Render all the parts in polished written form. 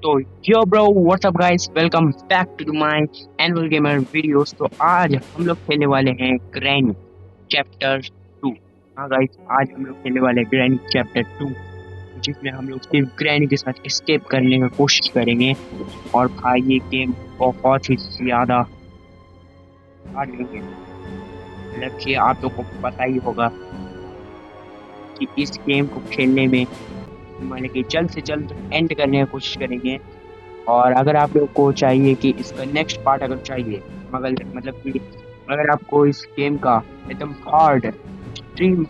तो yo bro what's up guys, welcome back to my annual gamer videos. तो आज हम लोग खेलने वाले हैं ग्रैनी चैप्टर 2। हाँ गाइस, आज हम लोग खेलने वाले हैं ग्रैनी चैप्टर 2, जिसमें हम लोग सिर्फ ग्रैनी के साथ एस्केप करने की कोशिश करेंगे। और भाई ये गेम बहुत ही ज्यादा हार्ड नहीं है। मतलब कि आप लोग को पता ही होगा कि इस गेम को खेलने में मतलब कि जल्द से जल्द एंड करने की कोशिश करेंगे। और अगर आप लोग को चाहिए कि इसका नेक्स्ट पार्ट अगर चाहिए, मगर मतलब कि अगर आपको इस गेम का एकदम हार्ड एक्सट्रीम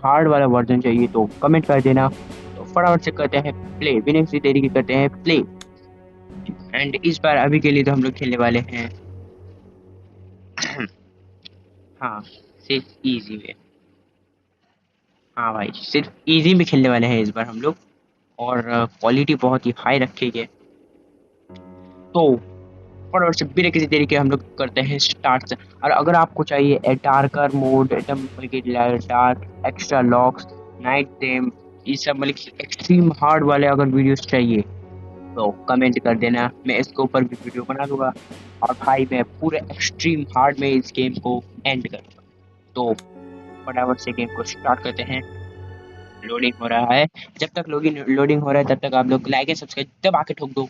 हार्ड वाला वर्जन चाहिए तो कमेंट कर देना। तो फटाफट से करते हैं प्ले, बिना किसी देरी के करते हैं प्ले। एंड इस बार अभी के लिए तो हम लोग खेलने वाले हैं हाँ, सिर्फ इजी में। हाँ भाई, सिर्फ इजी में खेलने वाले हैं इस बार हम लोग। और क्वालिटी बहुत ही हाई रखेंगे। तो और से बिना किसी तरीके हम लोग करते हैं स्टार्ट से। और अगर आपको चाहिए डार्कर मोड, एकदम dark, extra locks, night game, ये सब मतलब एक्सट्रीम हार्ड वाले अगर वीडियोस चाहिए तो कमेंट कर देना, मैं इसके ऊपर भी वीडियो बना दूंगा। और भाई मैं पूरे एक्सट्रीम हार्ड में इस गेम को एंड करूंगा। तो फटाफट से गेम को स्टार्ट करते हैं। लोडिंग हो रहा है। जब तक लोडिंग हो रहा है तब तक आप लोग लाइक एंड सब्सक्राइब दबा के ठोक दो।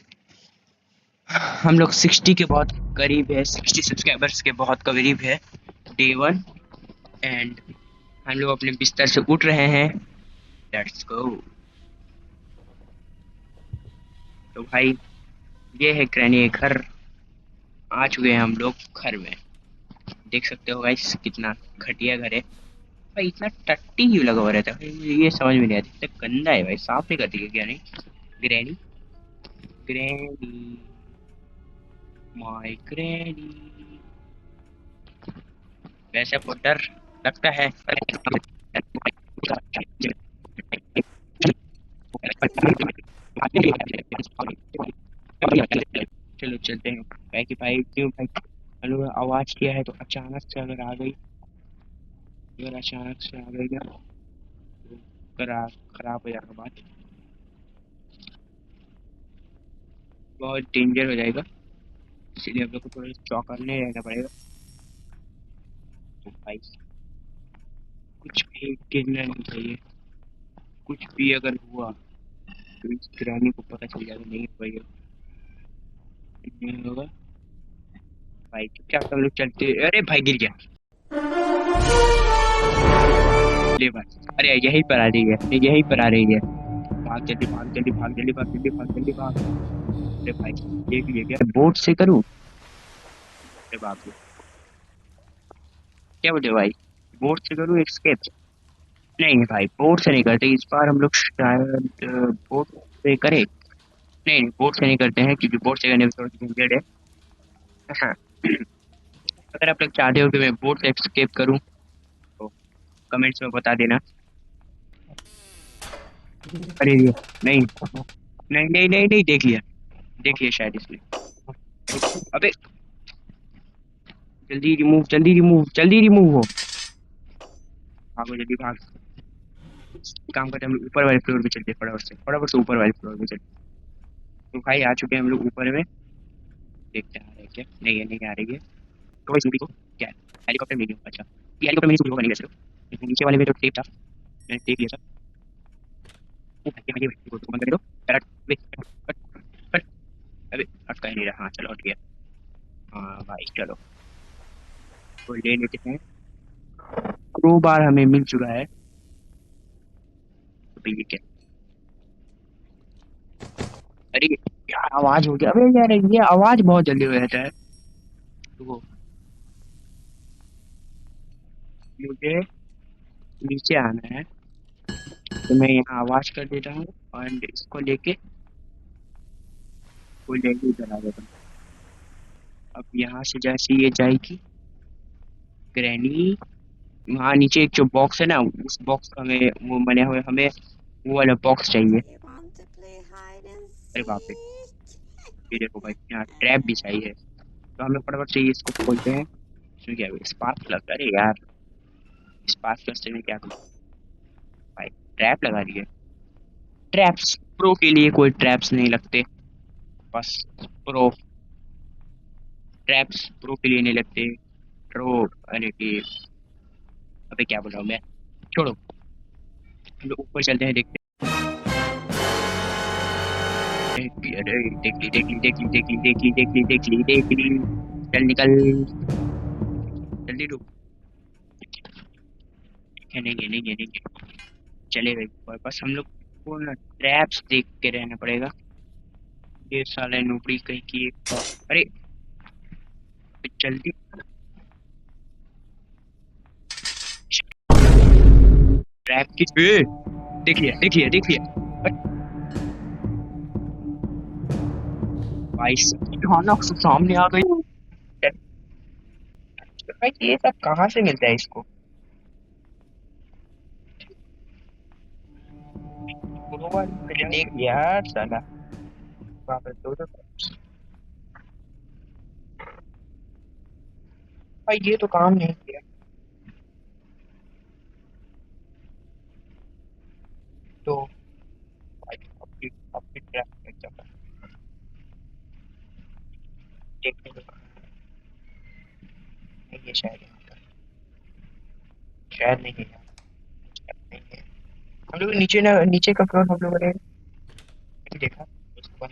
हम लोग 60 के बहुत करीब है, 60 सब्सक्राइबर्स के बहुत करीब है, डे वन। एंड हम लोग अपने बिस्तर से उठ रहे हैं। Let's go. तो भाई ये है ग्रैनी के घर। आ चुके हैं हम लोग घर में। देख सकते हो गाइस कितना घटिया घर है भाई। इतना टट्टी क्यों लगा हुआ रहता है भाई, ये समझ में नहीं आती। इतना गंदा है भाई, साफ नहीं करती है क्या नहीं। Granny, granny, my granny. वैसे को डर लगता है। चलो चलते हैं। भाई कि भाई क्यों भाई, हेलो आवाज किया है तो अचानक से अगर आ गई, अगर अचानक से आ गई ना तो खराब हो जाएगा बात। बहुत डेंजर हो जाएगा। इसीलिए हम लोग को थोड़ा चौकन्ने रहना पड़ेगा। तो भाई कुछ भी गिरना नहीं चाहिए। कुछ भी अगर हुआ तो इस किरानी को पता चल जाएगा। नहीं भाई, नहीं होगा भाई। चुपचाप सब लोग चलते। अरे भाई गिर गया। ले भाई, अरे यहीं पर आ रही है, यहीं पर आ रही है। भाग जल्दी, भाग जल्दी, भाग जल्दी, भाग जल्दी, भाग जल्दी, भाग। अरे भाई देख लिया क्या, बोट से करूँ? अरे बाप रे, क्या बोलते हो भाई? बोट से करूँ एस्केप? नहीं नहीं भाई, बोट से नहीं करते इस बार हम लोग शायद। बोट से करें? नहीं नहीं, बोट से नहीं करते हैं क्योंकि बोट से करने में थोड़ा झंझट है। हाँ। अगर आप लोग चाहते हो कि मैं बोट से एस्केप करूँ तो कमेंट्स में बता देना। अरे ये नहीं, नहीं नहीं नहीं नहीं, देख लिया, देख लिया शायद इसने। अबे जल्दी रिमूव, जल्दी रिमूव, जल्दी रिमूव हो। भागो जल्दी भाग। काम करते हैं, हम लोग ऊपर वाले फ्लोर पे चलते हैं। फटाफट से ऊपर वाले फ्लोर पे चलते हैं। तो भाई आ चुके हैं हम लोग ऊपर में। देखते हैं आ रहे हैं क्या, नहीं है, नहीं आ रही है। तो भाई को क्या है? हेलीकॉप्टर मिली होगा। अच्छा, ये हेलीकॉप्टर मिली होगा नहीं वैसे तो, लेकिन नीचे वाले में तो टेप था, मैंने टेप लिया था। वो भाई मैं ये को बंद कर दो। पैरा वेट, हट, हट। अबे अटका ही नहीं रहा। हाँ चलो हट गया। हाँ भाई चलो, तो ले लेते हैं। क्रो बार हमें मिल चुका है। तो ये क्या? अरे यार आवाज हो गया। अबे यार ये आवाज बहुत जल्दी हो जाता है। तो मुझे नीचे आना है, तो मैं यहाँ आवाज कर देता हूँ और इसको लेके वो लेके इधर आ जाता हूँ। अब यहाँ से जैसे ये जाएगी ग्रैनी, वहाँ नीचे एक जो बॉक्स है ना, उस बॉक्स का हमें वो बने हुए, हमें वो वाला बॉक्स चाहिए। You want to play hide and अरे बाप रे, seek? ये देखो भाई यहाँ ट्रैप भी चाहिए। तो हम लोग फटाफट से ये इसको खोलते हैं। इसमें क्या स्पार्क लगता है? अरे यार स्पार्क से मैं क्या करूँ भाई, ट्रैप लगा रही है। ट्रैप्स, प्रो के लिए कोई ट्रैप्स नहीं लगते, बस प्रो, ट्रैप्स प्रो के लिए नहीं लगते। प्रो, अरे ये, अबे क्या बोल रहा हूँ मैं, छोड़ो। हम लोग ऊपर चलते हैं, देखते हैं कि अरे देख ली देख ली देख ली देख ली देख ली देख ली देख ली देख ली। चल निकल, जल्दी रुक। नहीं नहीं नहीं नहीं, चलेगा ऊपर, बस हम लोग को ना ट्रैप्स देख के रहना पड़ेगा। ये साला नौकरी कहीं की, अरे जल्दी, ट्रैप की देख लिया देख लिया देख लिया। अरे भाई अचानक से सामने आ गई। भाई ये सब कहाँ से मिलता है इसको? ग्लोबल मैंने देख लिया यार साला, वापस दो दो। भाई ये तो काम नहीं किया। तो भाई अपनी अपनी ट्रैप में चला, देखने को नहीं है शायद यहाँ पर, शायद नहीं है यहाँ, नहीं है। हम लोग नीचे ना, नीचे का फ्लोर हम लोगों ने नहीं देखा, उसके बाद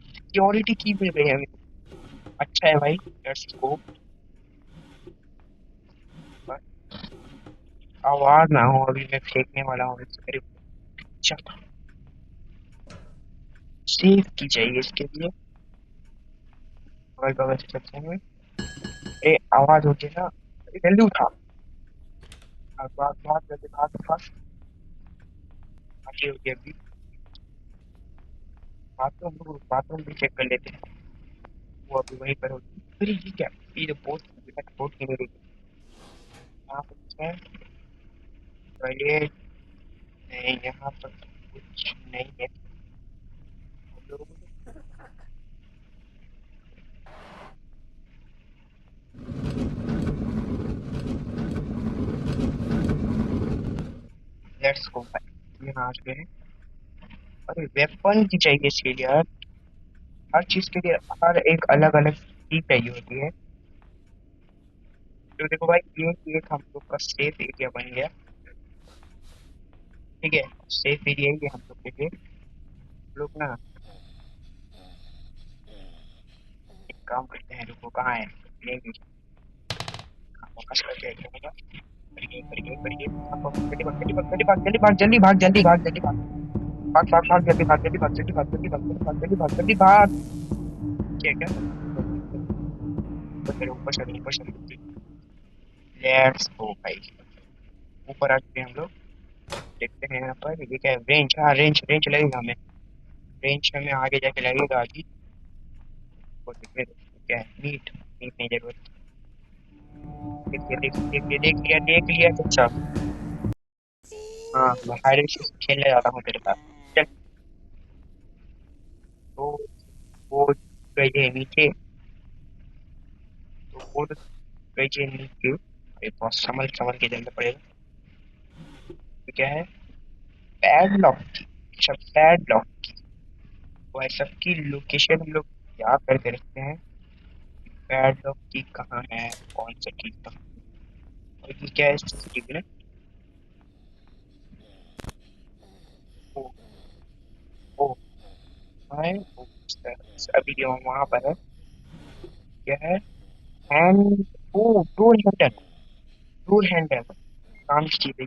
सिक्योरिटी की मिल गई हमें। अच्छा है भाई, लेट्स गो। आवाज ना हो, अभी मैं फेंकने वाला हूँ इसके करीब। अच्छा, सेफ की चाहिए इसके लिए, अगल बगल से चलते हैं। अरे आवाज होती है ना, अरे जल्दी उठा, भाग भाग भाग जल्दी भाग भाग। आगे होगी अभी, बाथरूम, बाथरूम भी चेक कर लेते हैं, वो अभी वहीं पर होगी। अरे ये क्या, ये तो बहुत बहुत की मेरी, यहाँ पर है टॉयलेट? नहीं यहाँ पर कुछ नहीं है। हम लोगों को लेट्स गो भाई, यहाँ आ गए हैं। अरे वेपन की चाहिए इसके लिए यार, हर चीज के लिए हर एक अलग अलग चीज चाहिए होती है। तो देखो भाई, ये एक हम लोग का सेफ एरिया बन गया, ठीक है। सेफ एरिया ये हम लोग के लिए। हम लोग ना एक काम करते हैं, रुको कहाँ है, ये भी फोकस करके एक होगा। कर गए, भाग भाग जल्दी भाग जल्दी भाग जल्दी भाग जल्दी भाग जल्दी भाग जल्दी भाग, भाग भाग भाग जल्दी भाग जल्दी भाग जल्दी भाग जल्दी भाग जल्दी भाग जल्दी भाग जल्दी भाग। ठीक है, ऊपर चलो ऊपर चलो ऊपर चलो, लेट्स गो भाई। ऊपर आ चुके हैं हम लोग, देखते हैं यहाँ पर ये क्या है, रेंज, हाँ रेंज, रेंज लगेगा हमें, रेंज हमें आगे जाके लगेगा अभी। वो देखते हैं क्या है, मीट, मीट नहीं जरूरत। देख लिया अच्छा। हाँ मैं हायरिंग से खेलने जाता हूँ तेरे साथ, चल। तो वो गई है नीचे, तो वो गई है नीचे, अरे बहुत संभल संभल के चलना पड़ेगा। तो क्या है, पैडलॉक की, अच्छा पैडलॉक की, वो सबकी लोकेशन हम लोग याद करके रखते हैं। पैडलॉक की कहाँ है, कौन सा की कहाँ, और ये क्या है सीसीटीवी में, ओ ओ है वो, अभी जो वहां पर है, क्या है, हैंड, ओ डोर हैंडल, डोर हैंडल काम की चीज है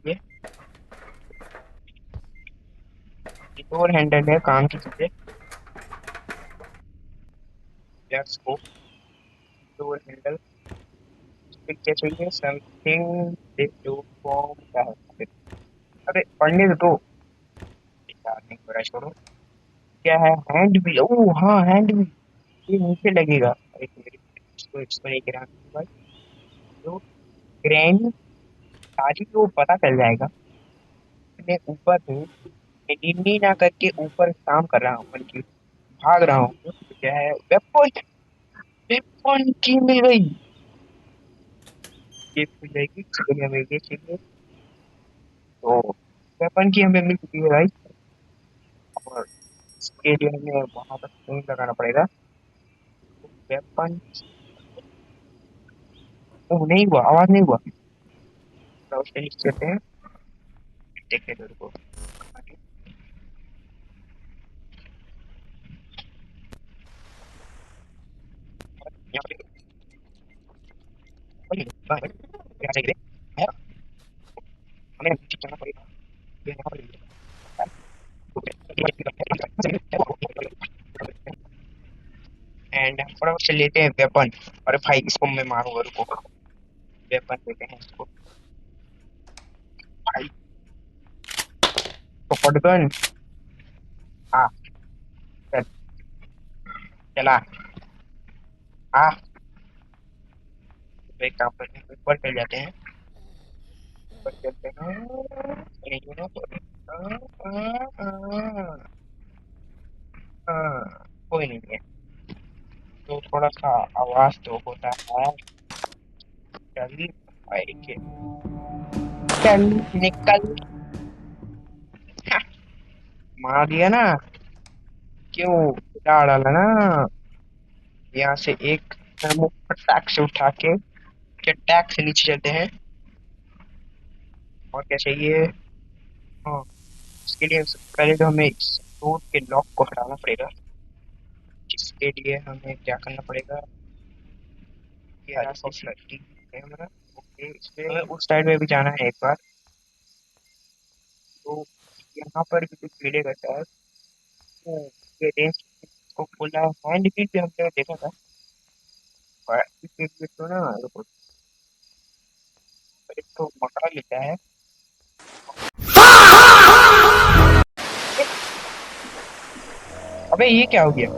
ये डोर हैंडल है काम की चीज है। लेट्स गो, डोर हैंडल, फिर क्या चाहिए, समथिंग दे डू फॉर्म क्या है, अबे पढ़ने तो दो यार, नहीं हो रहा, छोड़ो। क्या है, हैंड भी, ओ हाँ हैंड भी, ये नीचे लगेगा, एक मिनट, इसको नहीं गिरा भाई। तो ग्रैनी सारी को पता चल जाएगा, मैं ऊपर हूँ, मैं नीनी ना करके ऊपर काम कर रहा हूँ, बल्कि भाग रहा हूँ। तो क्या है, वेपन, वेपन की मिल गई, ये मिल जाएगी, चलिए हमें ये चाहिए। तो वेपन की हमें मिल चुकी है भाई। और इसके लिए हमें वहां पर फोन लगाना पड़ेगा। वेपन नहीं हुआ, आवाज नहीं हुआ। तो उसके नीचे चलते हैं, देखते हैं को। यहाँ पे कहाँ है? यहाँ से है, हमें नीचे चलना पड़ेगा। ये यहाँ पर एंड फटाफट से लेते हैं वेपन। अरे भाई इसको मैं मारूंगा, रुको। वेपन लेते हैं इसको भाई। तो शॉटगन। हाँ, चल, चला। हाँ, तो एक काम करते हैं, ऊपर चल जाते हैं। ऊपर चलते हैं, नहीं होना तो कोई नहीं है। तो थोड़ा सा आवाज तो होता है। चल भाई के, चल निकल। हाँ, मार दिया ना। क्यों डाला ना। यहाँ से एक हम फटाक से उठा के टैक से नीचे चलते हैं। और क्या चाहिए? हाँ, इसके लिए पहले तो हमें इस डोर के लॉक को हटाना पड़ेगा। जिसके लिए हमें क्या करना पड़ेगा? यार कैमरा। ओके, इसमें हमें उस साइड में भी जाना है एक बार। तो यहाँ पर भी कुछ मिलेगा शायद। तो ये रेंज को खोला हैंड की भी हमने देखा था। और इसके तो ना रुको, एक तो मकड़ा लेता है। अबे ये क्या हो गया?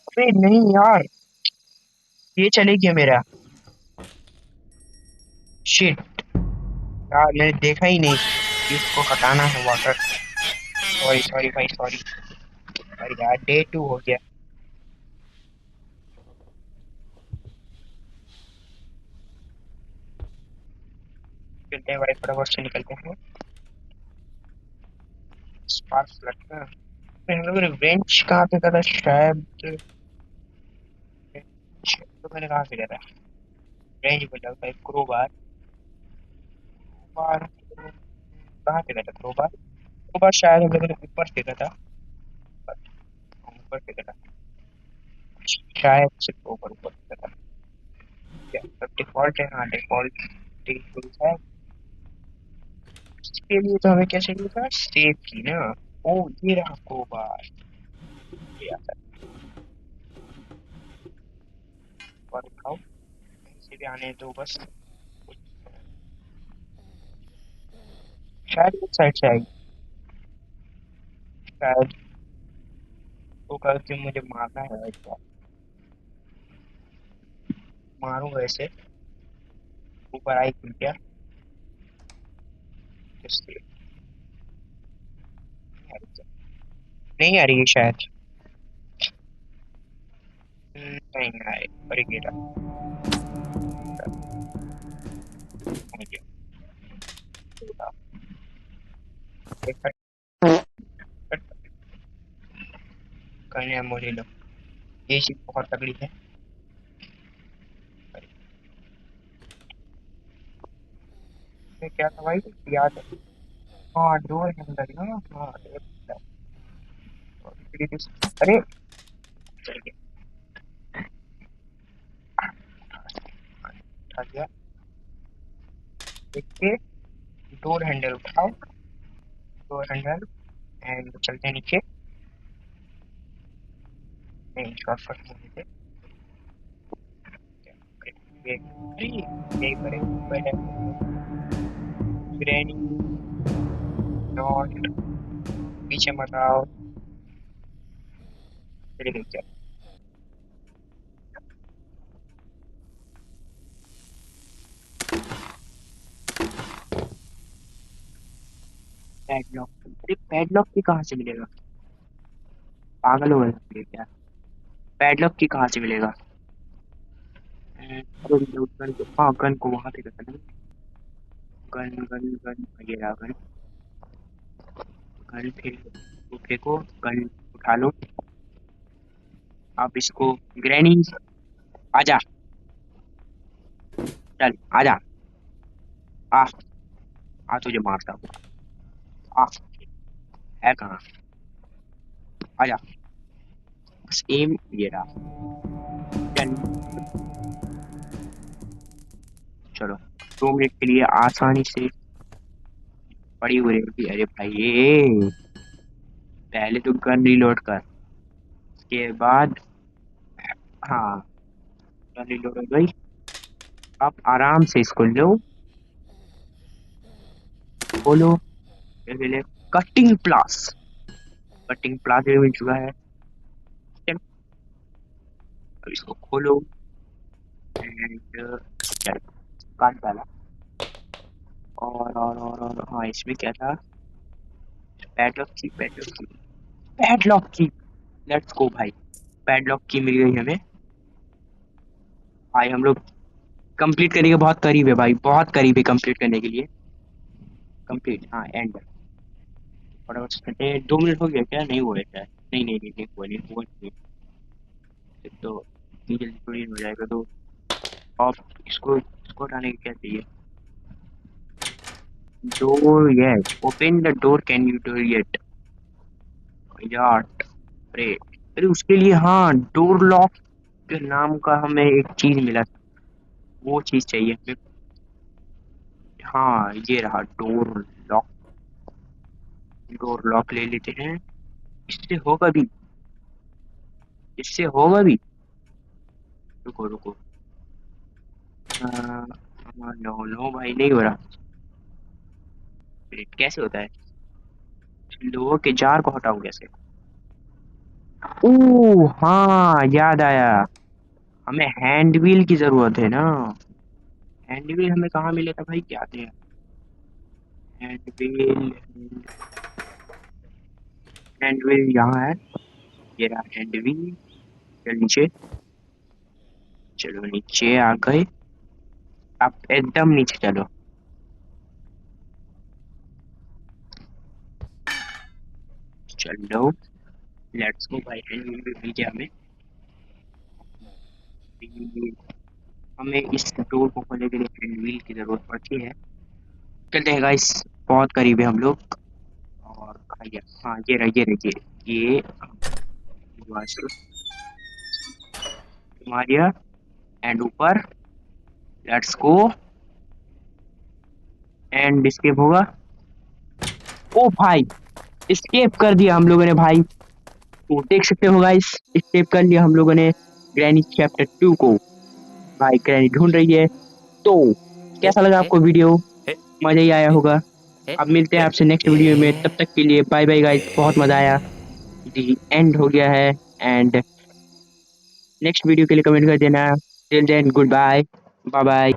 अबे नहीं यार, ये चले गया मेरा। शिट यार, मैंने देखा ही नहीं कि इसको हटाना है वाटर। सॉरी सॉरी भाई, सॉरी। अरे यार, डे 2 हो गया। चलते हैं भाई, फटाफट से निकलते हैं। स्पार्क लगता है। हम लोग ने रेंच कहाँ पे करा शायद। तो मैंने कहाँ से करा? रेंज बोला था, क्रोबार। क्रोबार कहाँ से करा? क्रोबार, क्रोबार शायद हम लोगों ने ऊपर से करा था। ऊपर से करा, शायद से ऊपर ऊपर से करा। क्या सब डिफॉल्ट है? हाँ, डिफॉल्ट है। इसके लिए तो हमें क्या चाहिए था? सेव की ना। ओ, ये रहा क्रोबार। ये आता है। और उठाओ, कहीं से भी आने दो बस। शायद इस साइड से आएगी शायद। तो करके मुझे मारना है एक बार। मारूंगा ऐसे। ऊपर आई थी क्या? इसलिए नहीं आ रही है शायद। नहीं आए पर गिरा। मुझे करने मोड़ी लो। ये चीज बहुत तगड़ी है। ये क्या था भाई? याद है। हाँ, डोर हैंडल ना। हाँ, अरे चल गया। उठा दिया। देखिए, डोर हैंडल उठाओ। डोर हैंडल एंड चलते हैं नीचे। नहीं, शॉर्टकट नहीं देते। ये यही करें। पहले ग्रैनी नॉट, पीछे मत आओ। चलिए देखते हैं। पैडलॉक, अरे पैडलॉक की कहाँ से मिलेगा? पागल हो गए क्या? पैडलॉक की कहाँ से मिलेगा? अरे गन को, हाँ गन को वहां से करना है। गन गन गन, ये रहा गन। गन फेंको, गन उठा लो। आप इसको, ग्रैनी आजा, चल आजा, आ आ तुझे मारता हूँ, आ है कहाँ, आजा। बस एम, ये रहा। चल, चलो 2 मिनट के लिए आसानी से पड़ी हुई रहेगी। अरे भाई ये, पहले तो गन रिलोड कर, उसके बाद, हाँ, गन रिलोड हो गई। अब आराम से इसको लो, खोलो। पहले कटिंग प्लास, कटिंग प्लास भी मिल चुका है। चलो, अब इसको खोलो एंड, चल, काट डाला। और हाँ, इसमें क्या था, पैडलॉक की, पैडलॉक की, पैडलॉक की। लेट्स गो भाई, पैडलॉक की मिल गई हमें। भाई हम लोग कंप्लीट करने के बहुत करीब है भाई, बहुत करीब है कंप्लीट करने के लिए। कंप्लीट, हाँ, एंड। फटाफट से करते हैं। 2 मिनट हो गया क्या, नहीं हुआ है क्या, नहीं नहीं नहीं नहीं हुआ, नहीं हुआ, नहीं। तो इतनी जल्दी थोड़ी हो जाएगा। तो आप इसको हटाने की क्या चाहिए, door, yes, open the door, can you do it यार। अरे, अरे उसके लिए हाँ, डोर लॉक के नाम का हमें एक चीज मिला था, वो चीज चाहिए हमें। हाँ, ये रहा डोर लॉक। डोर लॉक ले लेते हैं। इससे होगा भी, इससे होगा भी। रुको रुको, नो नो भाई, नहीं हो रहा। Wait, कैसे होता है, लोगों के जार को हटाऊं कैसे। ओ हाँ, याद आया, हमें हैंड व्हील की जरूरत है ना। हैंड व्हील हमें कहाँ मिले था भाई, क्या थे हैंड व्हील, हैंड व्हील यहाँ है। ये रहा हैंड व्हील। चल नीचे, चलो नीचे आ गए। अब एकदम नीचे चलो। चलो, लेट्स गो भाई, हैंड व्हील भी मिल गया हमें। हमें इस डोर को खोलने के लिए हैंड व्हील की जरूरत पड़ती है। चलते हैं गाइस, बहुत करीब है हम लोग। और भैया, हाँ, ये रहा, ये रहा, ये मारिया, एंड ऊपर, लेट्स गो, एंड escape होगा। ओ भाई, escape कर दिया हम लोगों ने भाई। तो देख सकते हो गाइस, escape कर लिया हम लोगों ने ग्रैनी चैप्टर 2 को। भाई ग्रैनी ढूंढ रही है। तो कैसा लगा आपको वीडियो, मजा ही आया होगा। अब मिलते हैं आपसे नेक्स्ट वीडियो में, तब तक के लिए बाय बाय गाइस, बहुत मजा आया। जी, एंड हो गया है। एंड नेक्स्ट वीडियो के लिए कमेंट कर देना। Till then, good bye, bye bye.